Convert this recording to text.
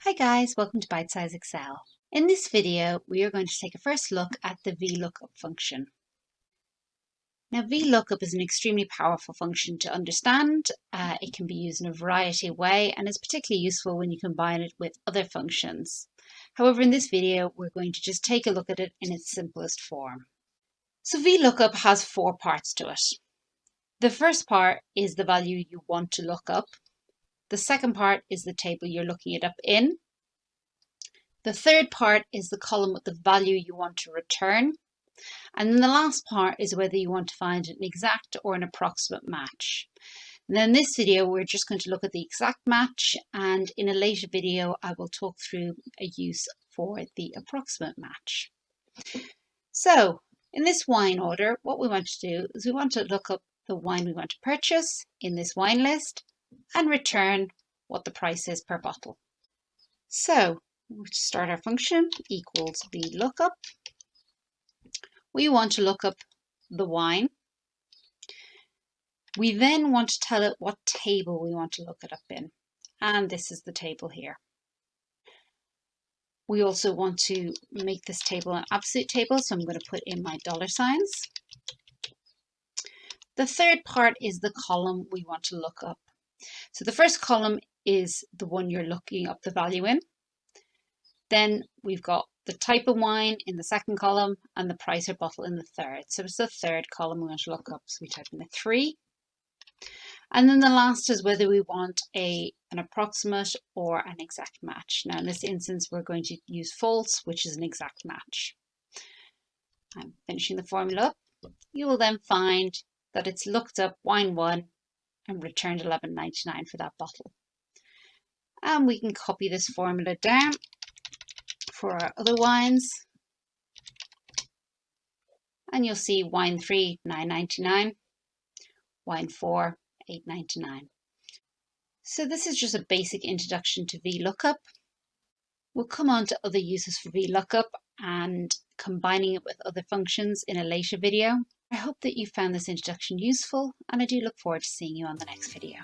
Hi guys, welcome to Bitesize Excel. In this video, we are going to take a first look at the VLOOKUP function. Now, VLOOKUP is an extremely powerful function to understand. It can be used in a variety of ways and is particularly useful when you combine it with other functions. However, in this video, we're going to just take a look at it in its simplest form. So VLOOKUP has four parts to it. The first part is the value you want to look up. The second part is the table you're looking it up in. The third part is the column with the value you want to return. And then the last part is whether you want to find an exact or an approximate match. And then in this video, we're just going to look at the exact match, and in a later video, I will talk through a use for the approximate match. So in this wine order, what we want to do is we want to look up the wine we want to purchase in this wine list and return what the price is per bottle. So we'll start our function equals VLOOKUP. We want to look up the wine. We then want to tell it what table we want to look it up in. And this is the table here. We also want to make this table an absolute table, so I'm going to put in my dollar signs. The third part is the column we want to look up. So the first column is the one you're looking up the value in. Then we've got the type of wine in the second column and the price per bottle in the third. So it's the third column we want to look up. So we type in a 3. And then the last is whether we want an approximate or an exact match. Now in this instance, we're going to use false, which is an exact match. I'm finishing the formula up. You will then find that it's looked up wine 1 and returned $11.99 for that bottle. And we can copy this formula down for our other wines, and you'll see wine 3 $9.99, wine 4 $8.99. So this is just a basic introduction to VLOOKUP. We'll come on to other uses for VLOOKUP and combining it with other functions in a later video. I hope that you found this introduction useful, and I do look forward to seeing you on the next video.